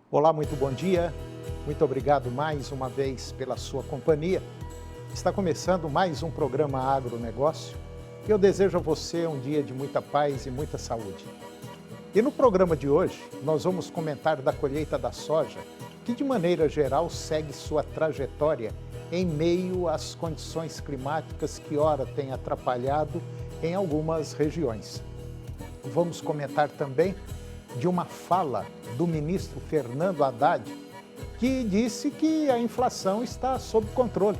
Olá, muito bom dia. Muito obrigado mais uma vez pela sua companhia. Está começando mais um programa Agronegócio e eu desejo a você um dia de muita paz e muita saúde. E no programa de hoje, nós vamos comentar da colheita da soja, que de maneira geral segue sua trajetória em meio às condições climáticas que ora têm atrapalhado em algumas regiões. Vamos comentar também de uma fala do ministro Fernando Haddad, que disse que a inflação está sob controle.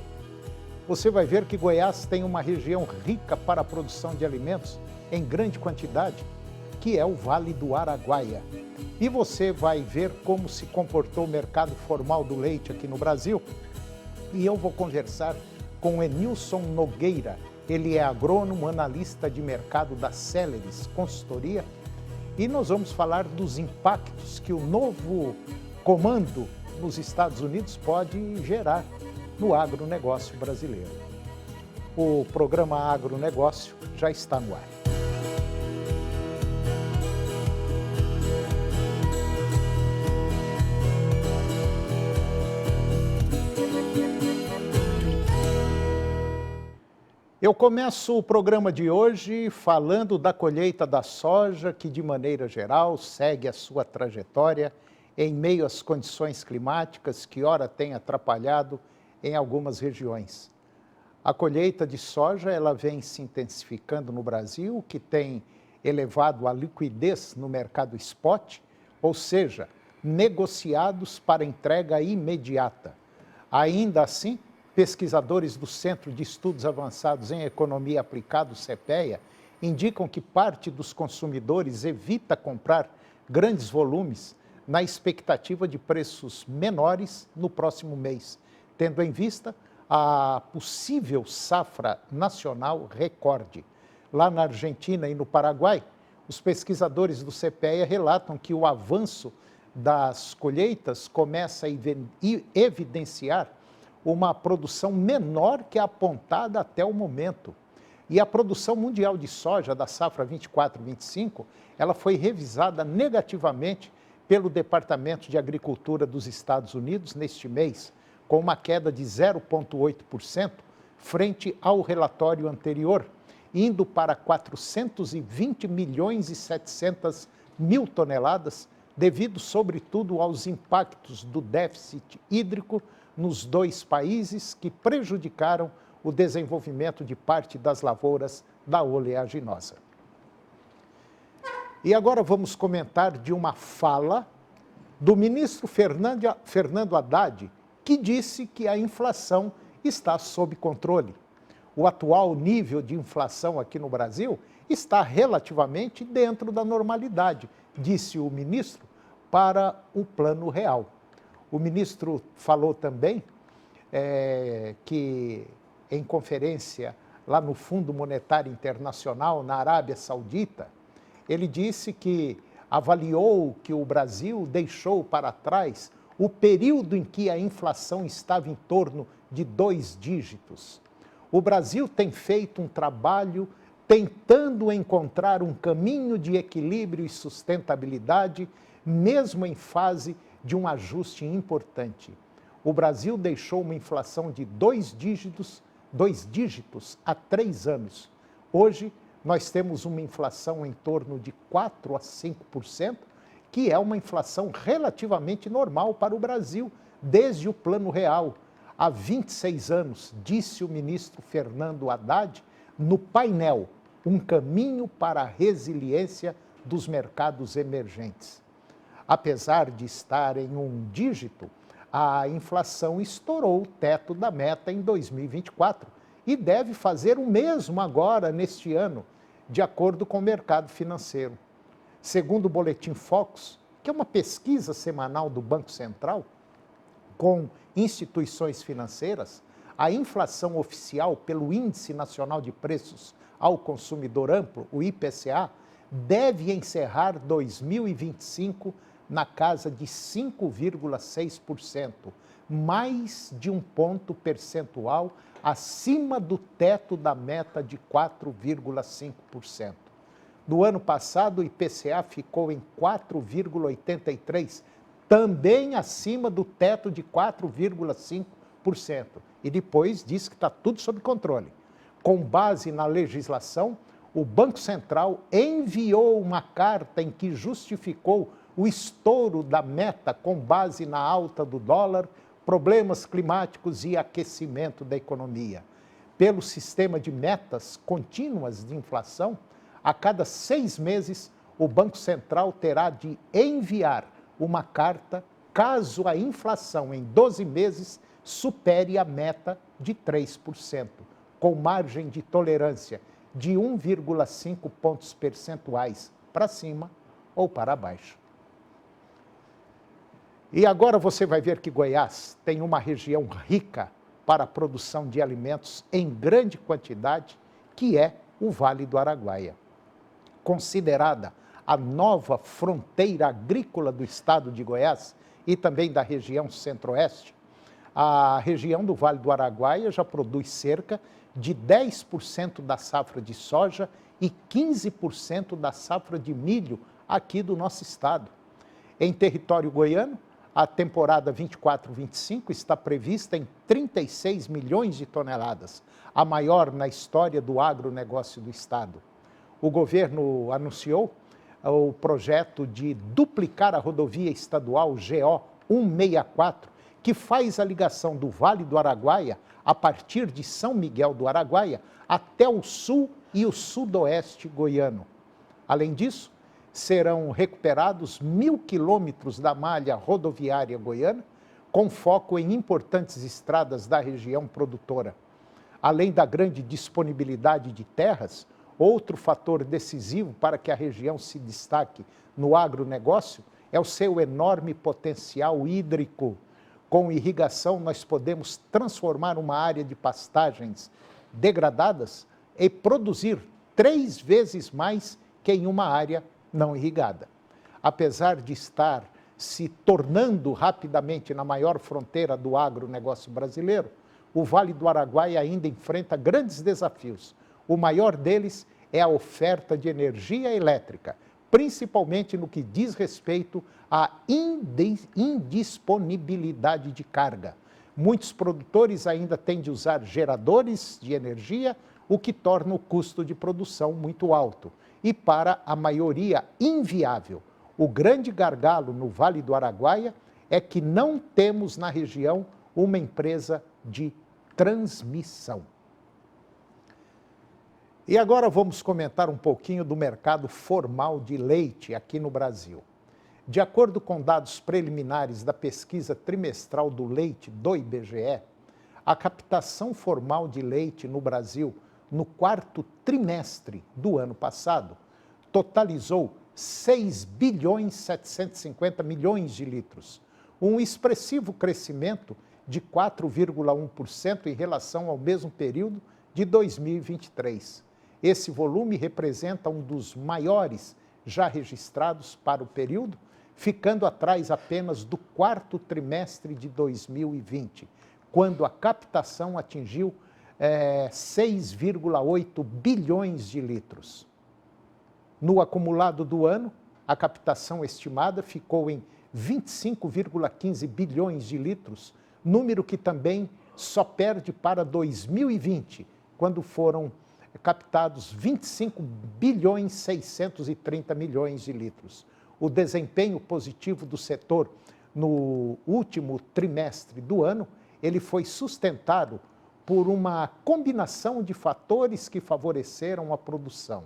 Você vai ver que Goiás tem uma região rica para a produção de alimentos em grande quantidade, que é o Vale do Araguaia. E você vai ver como se comportou o mercado formal do leite aqui no Brasil. E eu vou conversar com o Enilson Nogueira. Ele é agrônomo, analista de mercado da Celeris Consultoria. E nós vamos falar dos impactos que o novo comando nos Estados Unidos pode gerar no agronegócio brasileiro. O programa Agronegócio já está no ar. Eu começo o programa de hoje falando da colheita da soja, que de maneira geral segue a sua trajetória em meio às condições climáticas que ora tem atrapalhado em algumas regiões. A colheita de soja ela vem se intensificando no Brasil, o que tem elevado a liquidez no mercado spot, ou seja, negociados para entrega imediata. Ainda assim, pesquisadores do Centro de Estudos Avançados em Economia Aplicada, o CEPEA, indicam que parte dos consumidores evita comprar grandes volumes na expectativa de preços menores no próximo mês, tendo em vista a possível safra nacional recorde. Lá na Argentina e no Paraguai, os pesquisadores do CEPEA relatam que o avanço das colheitas começa a evidenciar uma produção menor que a apontada até o momento. E a produção mundial de soja da safra 24-25, ela foi revisada negativamente pelo Departamento de Agricultura dos Estados Unidos neste mês, com uma queda de 0,8% frente ao relatório anterior, indo para 420 milhões e 700 mil toneladas, devido sobretudo aos impactos do déficit hídrico nos dois países que prejudicaram o desenvolvimento de parte das lavouras da oleaginosa. E agora vamos comentar de uma fala do ministro Fernando Haddad, que disse que a inflação está sob controle. O atual nível de inflação aqui no Brasil está relativamente dentro da normalidade, disse o ministro, para o Plano Real. O ministro falou também que, em conferência lá no Fundo Monetário Internacional, na Arábia Saudita, ele disse que avaliou que o Brasil deixou para trás o período em que a inflação estava em torno de 2 dígitos. O Brasil tem feito um trabalho tentando encontrar um caminho de equilíbrio e sustentabilidade, mesmo em fase de um ajuste importante. O Brasil deixou uma inflação de 2 dígitos há 3 anos. Hoje, nós temos uma inflação em torno de 4 a 5%, que é uma inflação relativamente normal para o Brasil, desde o Plano Real. Há 26 anos, disse o ministro Fernando Haddad, no painel, um caminho para a resiliência dos mercados emergentes. Apesar de estar em 1 dígito, a inflação estourou o teto da meta em 2024 e deve fazer o mesmo agora, neste ano, de acordo com o mercado financeiro. Segundo o Boletim Focus, que é uma pesquisa semanal do Banco Central, com instituições financeiras, a inflação oficial pelo Índice Nacional de Preços ao Consumidor Amplo, o IPCA, deve encerrar 2025 na casa de 5,6%, mais de 1 ponto percentual acima do teto da meta de 4,5%. No ano passado, o IPCA ficou em 4,83, também acima do teto de 4,5%. E depois diz que está tudo sob controle. Com base na legislação, o Banco Central enviou uma carta em que justificou o estouro da meta com base na alta do dólar, problemas climáticos e aquecimento da economia. Pelo sistema de metas contínuas de inflação, a cada 6 meses, o Banco Central terá de enviar uma carta caso a inflação em 12 meses supere a meta de 3%, com margem de tolerância de 1,5 pontos percentuais para cima ou para baixo. E agora você vai ver que Goiás tem uma região rica para a produção de alimentos em grande quantidade, que é o Vale do Araguaia. Considerada a nova fronteira agrícola do estado de Goiás e também da região centro-oeste, a região do Vale do Araguaia já produz cerca de 10% da safra de soja e 15% da safra de milho aqui do nosso estado. Em território goiano, a temporada 24-25 está prevista em 36 milhões de toneladas, a maior na história do agronegócio do estado. O governo anunciou o projeto de duplicar a rodovia estadual GO 164, que faz a ligação do Vale do Araguaia, a partir de São Miguel do Araguaia, até o sul e o sudoeste goiano. Além disso, serão recuperados 1.000 quilômetros da malha rodoviária goiana, com foco em importantes estradas da região produtora. Além da grande disponibilidade de terras, outro fator decisivo para que a região se destaque no agronegócio é o seu enorme potencial hídrico. Com irrigação, nós podemos transformar uma área de pastagens degradadas e produzir 3 vezes mais que em uma área não irrigada. Apesar de estar se tornando rapidamente na maior fronteira do agronegócio brasileiro, o Vale do Araguaia ainda enfrenta grandes desafios. O maior deles é a oferta de energia elétrica, principalmente no que diz respeito à indisponibilidade de carga. Muitos produtores ainda têm de usar geradores de energia, o que torna o custo de produção muito alto e, para a maioria, inviável. O grande gargalo no Vale do Araguaia é que não temos na região uma empresa de transmissão. E agora vamos comentar um pouquinho do mercado formal de leite aqui no Brasil. De acordo com dados preliminares da pesquisa trimestral do leite do IBGE, a captação formal de leite no Brasil no 4º trimestre do ano passado totalizou 6 bilhões 750 milhões de litros, um expressivo crescimento de 4,1% em relação ao mesmo período de 2023. Esse volume representa um dos maiores já registrados para o período, ficando atrás apenas do 4º trimestre de 2020, quando a captação atingiu 6,8 bilhões de litros. No acumulado do ano, a captação estimada ficou em 25,15 bilhões de litros, número que também só perde para 2020, quando foram captados 25 bilhões 630 milhões de litros. O desempenho positivo do setor no último trimestre do ano, ele foi sustentado por uma combinação de fatores que favoreceram a produção.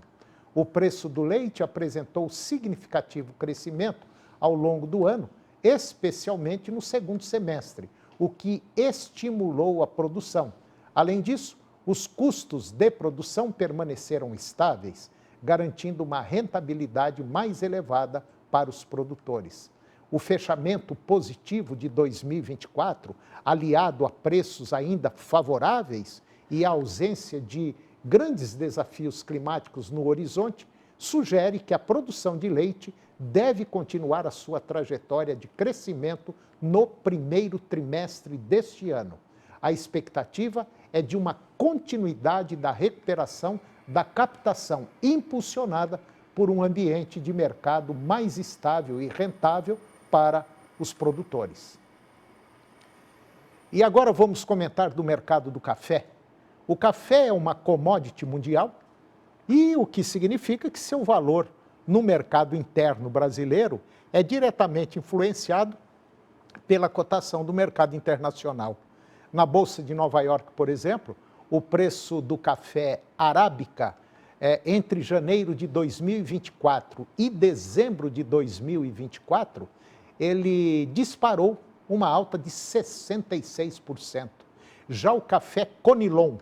O preço do leite apresentou significativo crescimento ao longo do ano, especialmente no segundo semestre, o que estimulou a produção. Além disso, os custos de produção permaneceram estáveis, garantindo uma rentabilidade mais elevada para os produtores. O fechamento positivo de 2024, aliado a preços ainda favoráveis e a ausência de grandes desafios climáticos no horizonte, sugere que a produção de leite deve continuar a sua trajetória de crescimento no primeiro trimestre deste ano. A expectativa é de uma continuidade da recuperação da captação impulsionada por um ambiente de mercado mais estável e rentável para os produtores. E agora vamos comentar do mercado do café. O café é uma commodity mundial e o que significa que seu valor no mercado interno brasileiro é diretamente influenciado pela cotação do mercado internacional. Na Bolsa de Nova York, por exemplo, o preço do café arábica entre janeiro de 2024 e dezembro de 2024, ele disparou uma alta de 66%. Já o café Conilon,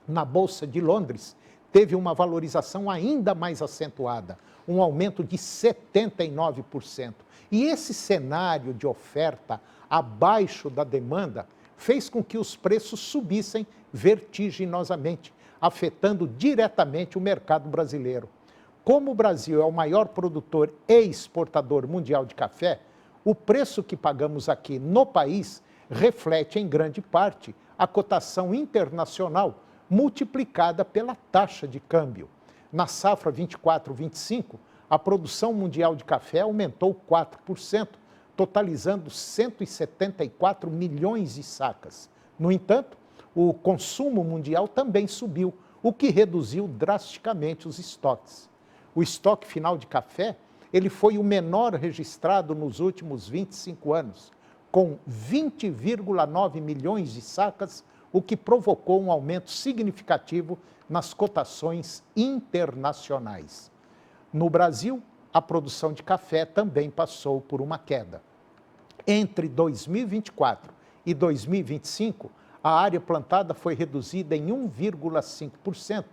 na Bolsa de Londres, teve uma valorização ainda mais acentuada, um aumento de 79%. E esse cenário de oferta abaixo da demanda fez com que os preços subissem vertiginosamente, afetando diretamente o mercado brasileiro. Como o Brasil é o maior produtor e exportador mundial de café, o preço que pagamos aqui no país reflete em grande parte a cotação internacional multiplicada pela taxa de câmbio. Na safra 24-25, a produção mundial de café aumentou 4%, totalizando 174 milhões de sacas. No entanto, o consumo mundial também subiu, o que reduziu drasticamente os estoques. O estoque final de café ele foi o menor registrado nos últimos 25 anos, com 20,9 milhões de sacas, o que provocou um aumento significativo nas cotações internacionais. No Brasil, a produção de café também passou por uma queda. Entre 2024 e 2025, a área plantada foi reduzida em 1,5%,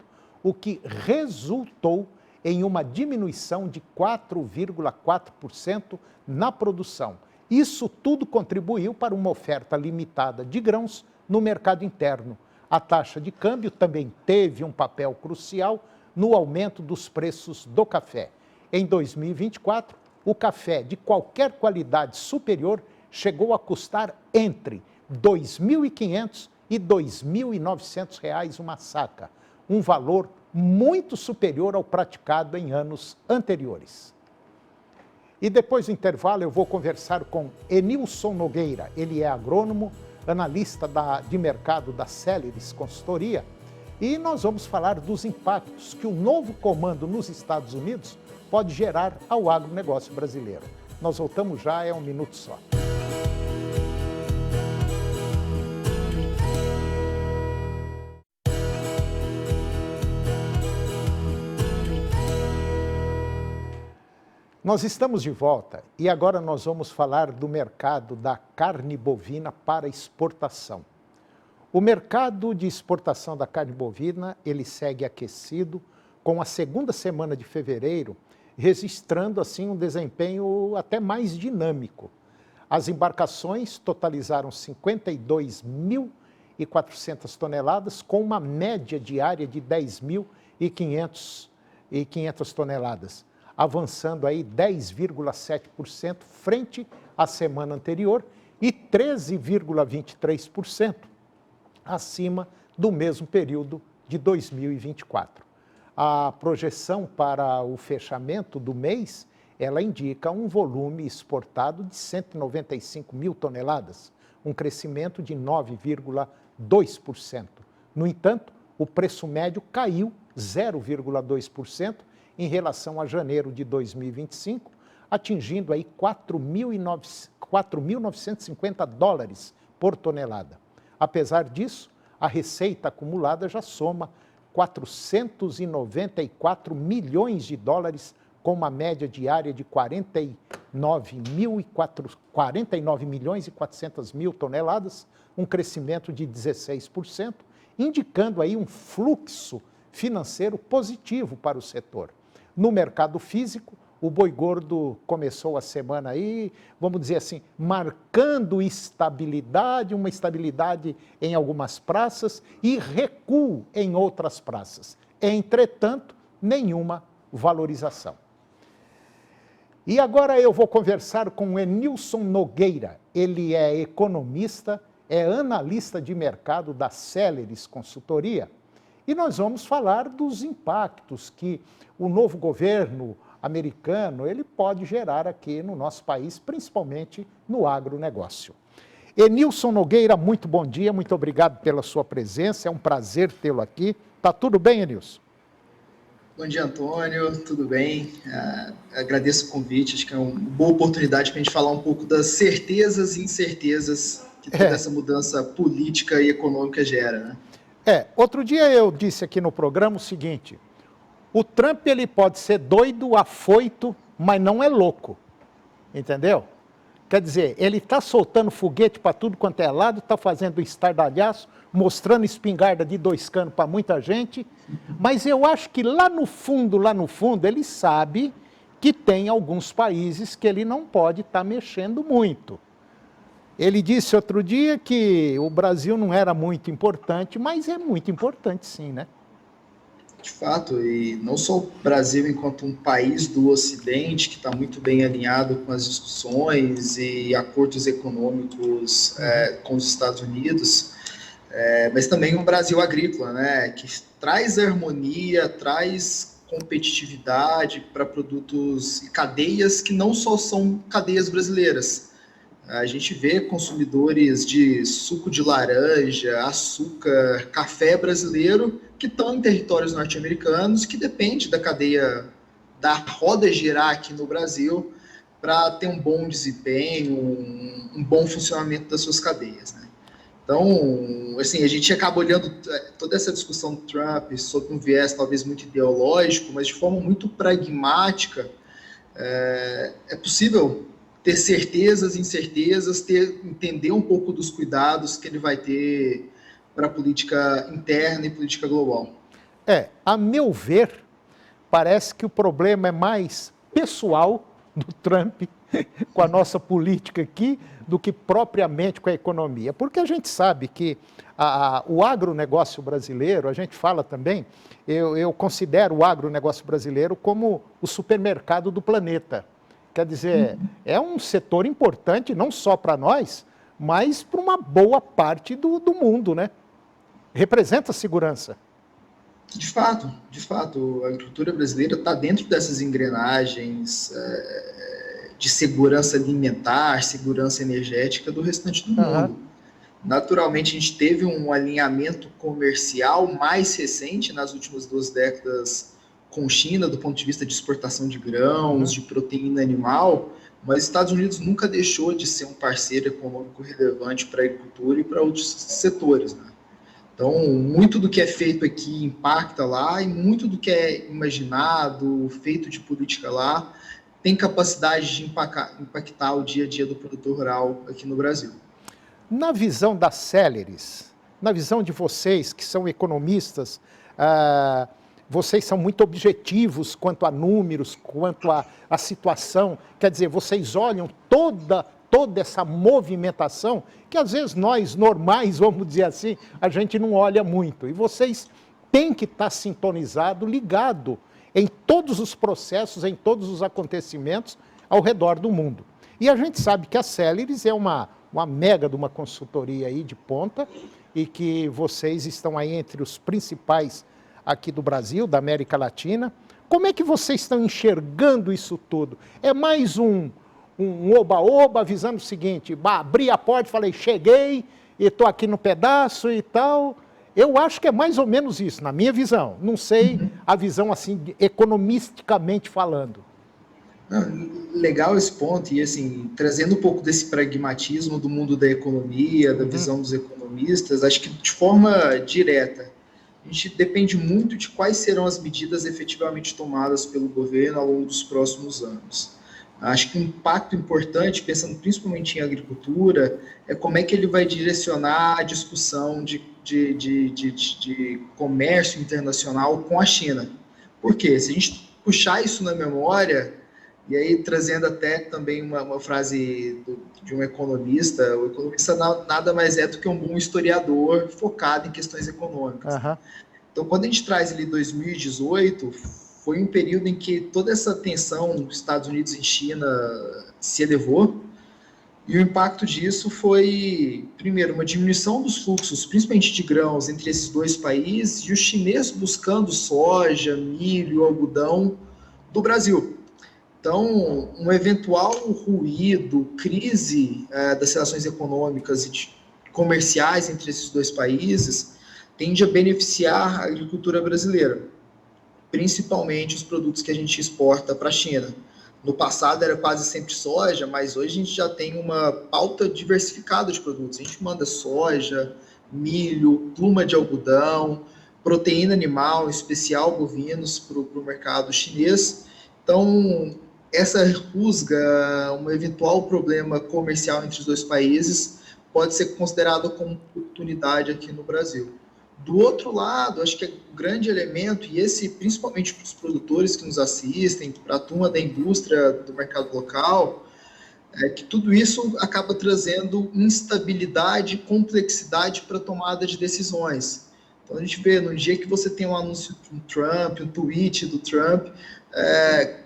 o que resultou em uma diminuição de 4,4% na produção. Isso tudo contribuiu para uma oferta limitada de grãos no mercado interno. A taxa de câmbio também teve um papel crucial no aumento dos preços do café. Em 2024, o café de qualquer qualidade superior chegou a custar entre R$ 2.500 e R$ 2.900 uma saca, um valor muito superior ao praticado em anos anteriores. E depois do intervalo eu vou conversar com Enilson Nogueira, ele é agrônomo, analista de mercado da Celeris Consultoria, e nós vamos falar dos impactos que o novo comando nos Estados Unidos pode gerar ao agronegócio brasileiro. Nós voltamos já, é um minuto só. Nós estamos de volta e agora nós vamos falar do mercado da carne bovina para exportação. O mercado de exportação da carne bovina, ele segue aquecido, com a segunda semana de fevereiro, registrando assim um desempenho até mais dinâmico. As embarcações totalizaram 52.400 toneladas, com uma média diária de 10.500 toneladas, avançando aí 10,7% frente à semana anterior e 13,23% acima do mesmo período de 2024. A projeção para o fechamento do mês, ela indica um volume exportado de 195 mil toneladas, um crescimento de 9,2%. No entanto, o preço médio caiu 0,2% em relação a janeiro de 2025, atingindo aí 4.950 dólares por tonelada. Apesar disso, a receita acumulada já soma 494 milhões de dólares, com uma média diária de 49 milhões e 400 mil toneladas, um crescimento de 16%, indicando aí um fluxo financeiro positivo para o setor. No mercado físico, o boi gordo começou a semana aí, vamos dizer assim, marcando estabilidade, uma estabilidade em algumas praças e recuo em outras praças. Entretanto, nenhuma valorização. E agora eu vou conversar com o Enilson Nogueira. Ele é economista, é analista de mercado da Celeris Consultoria. E nós vamos falar dos impactos que o novo governo americano, ele pode gerar aqui no nosso país, principalmente no agronegócio. Enilson Nogueira, muito bom dia, muito obrigado pela sua presença, é um prazer tê-lo aqui. Tá tudo bem, Enilson? Bom dia, Antônio, tudo bem? Agradeço o convite, acho que é uma boa oportunidade para a gente falar um pouco das certezas e incertezas que toda essa mudança política e econômica gera, né? Outro dia eu disse aqui no programa o seguinte, o Trump ele pode ser doido, afoito, mas não é louco, entendeu? Quer dizer, ele está soltando foguete para tudo quanto é lado, está fazendo estardalhaço, mostrando espingarda de 2 canos para muita gente, mas eu acho que lá no fundo, ele sabe que tem alguns países que ele não pode estar mexendo muito. Ele disse outro dia que o Brasil não era muito importante, mas é muito importante sim, né? De fato, e não só o Brasil enquanto um país do Ocidente, que está muito bem alinhado com as discussões e acordos econômicos com os Estados Unidos, mas também um Brasil agrícola, né, que traz harmonia, traz competitividade para produtos e cadeias que não só são cadeias brasileiras. A gente vê consumidores de suco de laranja, açúcar, café brasileiro que estão em territórios norte-americanos, que depende da cadeia, da roda girar aqui no Brasil para ter um bom desempenho, um bom funcionamento das suas cadeias, né? Então, assim, a gente acaba olhando toda essa discussão do Trump sob um viés talvez muito ideológico, mas de forma muito pragmática. É possível ter certezas e incertezas, entender um pouco dos cuidados que ele vai ter para a política interna e política global. A meu ver, parece que o problema é mais pessoal do Trump com a nossa política aqui do que propriamente com a economia. Porque a gente sabe que o agronegócio brasileiro, a gente fala também, eu considero o agronegócio brasileiro como o supermercado do planeta. Quer dizer, é um setor importante não só para nós, mas para uma boa parte do mundo, né? Representa segurança. De fato, a agricultura brasileira está dentro dessas engrenagens de segurança alimentar, segurança energética do restante do mundo. Naturalmente, a gente teve um alinhamento comercial mais recente nas últimas 2 décadas com China, do ponto de vista de exportação de grãos, de proteína animal, mas os Estados Unidos nunca deixou de ser um parceiro econômico relevante para a agricultura e para outros setores, né? Então, muito do que é feito aqui impacta lá e muito do que é imaginado, feito de política lá, tem capacidade de impactar o dia a dia do produtor rural aqui no Brasil. Na visão da Celeris, na visão de vocês que são economistas, vocês são muito objetivos quanto a números, quanto a situação, quer dizer, vocês olham toda essa movimentação, que às vezes nós normais, vamos dizer assim, a gente não olha muito. E vocês têm que estar sintonizado, ligado em todos os processos, em todos os acontecimentos ao redor do mundo. E a gente sabe que a Celeris é uma mega de uma consultoria aí de ponta e que vocês estão aí entre os principais aqui do Brasil, da América Latina. Como é que vocês estão enxergando isso tudo? É mais um oba-oba avisando o seguinte, abri a porta e falei, cheguei e estou aqui no pedaço e tal. Eu acho que é mais ou menos isso, na minha visão. Não sei a visão assim, economisticamente falando. Legal esse ponto, e assim, trazendo um pouco desse pragmatismo do mundo da economia, da visão dos economistas, acho que de forma direta, a gente depende muito de quais serão as medidas efetivamente tomadas pelo governo ao longo dos próximos anos. Acho que um impacto importante, pensando principalmente em agricultura, é como é que ele vai direcionar a discussão de comércio internacional com a China. Por quê? Se a gente puxar isso na memória, e aí trazendo até também uma frase de um economista, o economista nada mais é do que um bom historiador focado em questões econômicas. Então, quando a gente traz ali 2018, foi um período em que toda essa tensão Estados Unidos e China se elevou, e o impacto disso foi, primeiro, uma diminuição dos fluxos, principalmente de grãos, entre esses 2 países, e os chineses buscando soja, milho, algodão do Brasil. Então, um eventual ruído, crise das relações econômicas e comerciais entre esses dois países tende a beneficiar a agricultura brasileira, principalmente os produtos que a gente exporta para a China. No passado era quase sempre soja, mas hoje a gente já tem uma pauta diversificada de produtos. A gente manda soja, milho, pluma de algodão, proteína animal, em especial bovinos, para o mercado chinês. Então, essa rusga, um eventual problema comercial entre os dois países, pode ser considerado como oportunidade aqui no Brasil. Do outro lado, acho que é um grande elemento, e esse principalmente para os produtores que nos assistem, para a turma da indústria do mercado local, é que tudo isso acaba trazendo instabilidade e complexidade para a tomada de decisões. Então a gente vê, no dia que você tem um anúncio do Trump, um tweet do Trump,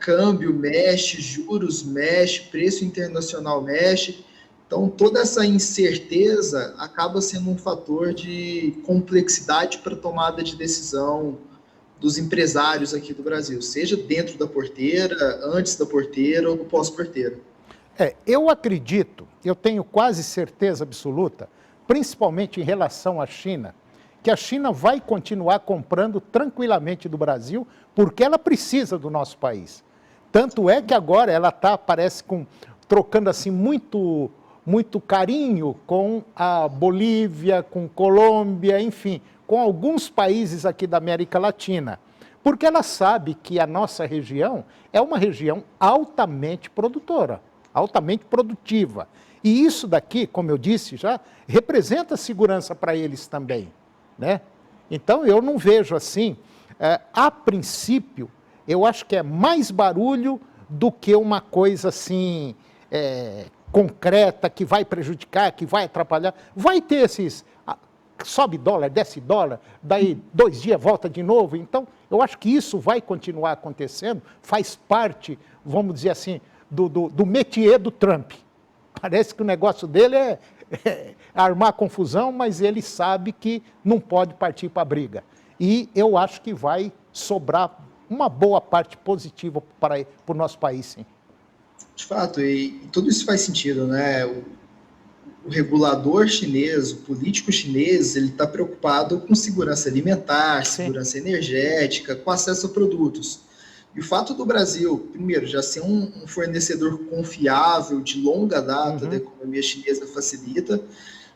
câmbio mexe, juros mexe, preço internacional mexe. Então, toda essa incerteza acaba sendo um fator de complexidade para a tomada de decisão dos empresários aqui do Brasil, seja dentro da porteira, antes da porteira ou no pós-porteira. Eu acredito, eu tenho quase certeza absoluta, principalmente em relação à China, que a China vai continuar comprando tranquilamente do Brasil, porque ela precisa do nosso país. Tanto é que agora ela está, parece, trocando assim muito carinho com a Bolívia, com Colômbia, enfim, com alguns países aqui da América Latina, porque ela sabe que a nossa região é uma região altamente produtora, altamente produtiva. E isso daqui, como eu disse já, representa segurança para eles também, né? Então eu não vejo assim, a princípio, eu acho que é mais barulho do que uma coisa assim, concreta, que vai prejudicar, que vai atrapalhar. Vai ter esses, sobe dólar, desce dólar, daí 2 dias volta de novo. Então, eu acho que isso vai continuar acontecendo, faz parte, vamos dizer assim, do métier do Trump. Parece que o negócio dele é armar confusão, mas ele sabe que não pode partir para a briga. E eu acho que vai sobrar uma boa parte positiva para o nosso país, sim. De fato, e tudo isso faz sentido, né? O regulador chinês, o político chinês, ele está preocupado com segurança alimentar, Sim. Segurança energética, com acesso a produtos. E o fato do Brasil, primeiro, já ser um fornecedor confiável, de longa data da economia chinesa facilita,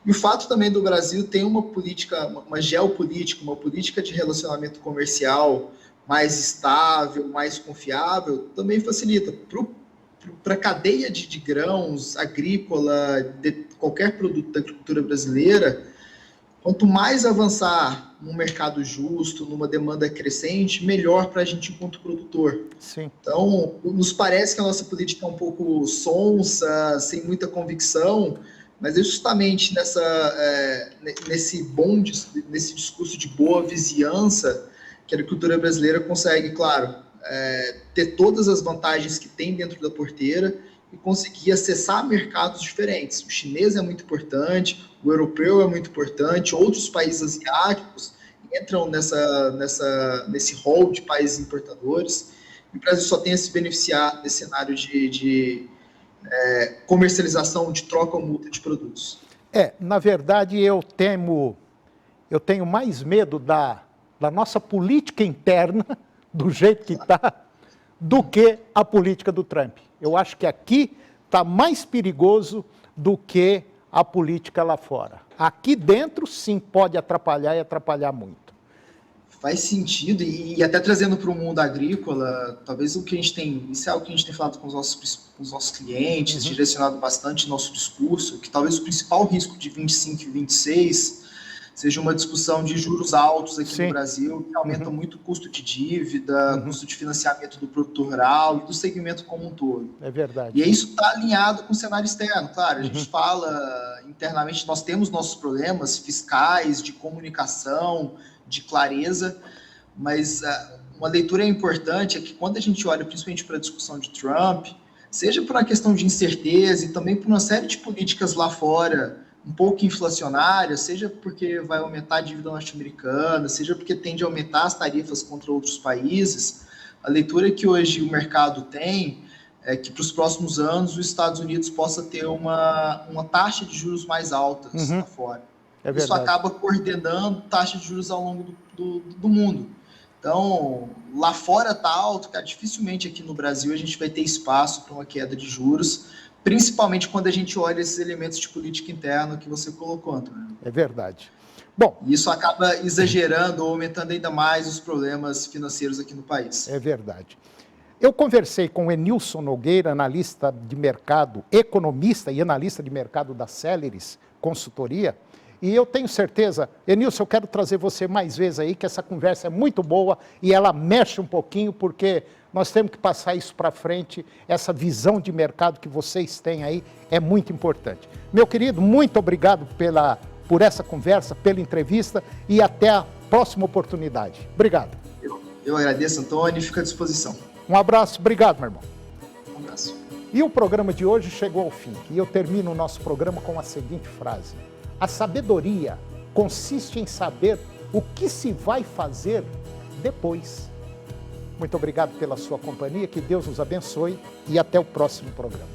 e o fato também do Brasil ter uma política, uma geopolítica, uma política de relacionamento comercial mais estável, mais confiável, também facilita. Para a cadeia de grãos, agrícola, de qualquer produto da agricultura brasileira, quanto mais avançar num mercado justo, numa demanda crescente, melhor para a gente enquanto produtor. Sim. Então, nos parece que a nossa política é um pouco sonsa, sem muita convicção, mas é justamente nesse discurso de boa vizinhança que a agricultura brasileira consegue, claro, ter todas as vantagens que tem dentro da porteira e conseguir acessar mercados diferentes. O chinês é muito importante, o europeu é muito importante, outros países asiáticos entram nesse rol de países importadores, e o Brasil só tem a se beneficiar desse cenário de comercialização, de troca ou multa de produtos. Na verdade, eu tenho mais medo da nossa política interna, do jeito que está, do que a política do Trump. Eu acho que aqui está mais perigoso do que a política lá fora. Aqui dentro, sim, pode atrapalhar e atrapalhar muito. Faz sentido, e até trazendo para o mundo agrícola, talvez isso é algo que a gente tem falado com os nossos clientes, direcionado bastante nosso discurso, que talvez o principal risco de 25 e 26 seja uma discussão de juros altos aqui no Brasil, que aumenta muito o custo de dívida, custo de financiamento do produtor rural e do segmento como um todo. É verdade. E isso está alinhado com o cenário externo. Claro, a gente fala internamente, nós temos nossos problemas fiscais, de comunicação, de clareza, mas uma leitura importante é que quando a gente olha principalmente para a discussão de Trump, seja por uma questão de incerteza e também por uma série de políticas lá fora um pouco inflacionárias, seja porque vai aumentar a dívida norte-americana, seja porque tende a aumentar as tarifas contra outros países, a leitura que hoje o mercado tem é que para os próximos anos os Estados Unidos possa ter uma taxa de juros mais alta lá fora. É Isso acaba coordenando taxa de juros ao longo do mundo. Então, lá fora está alto, cara, dificilmente aqui no Brasil a gente vai ter espaço para uma queda de juros, principalmente quando a gente olha esses elementos de política interna que você colocou, Antônio. É verdade. Bom, isso acaba exagerando ou aumentando ainda mais os problemas financeiros aqui no país. É verdade. Eu conversei com o Enilson Nogueira, analista de mercado, economista e analista de mercado da Celeris Consultoria, e eu tenho certeza, Enilson, eu quero trazer você mais vezes aí, que essa conversa é muito boa e ela mexe um pouquinho, porque nós temos que passar isso para frente, essa visão de mercado que vocês têm aí é muito importante. Meu querido, muito obrigado por essa conversa, pela entrevista e até a próxima oportunidade. Obrigado. Eu agradeço, Antônio, e fico à disposição. Um abraço, obrigado, meu irmão. Um abraço. E o programa de hoje chegou ao fim. E eu termino o nosso programa com a seguinte frase: a sabedoria consiste em saber o que se vai fazer depois. Muito obrigado pela sua companhia, que Deus nos abençoe e até o próximo programa.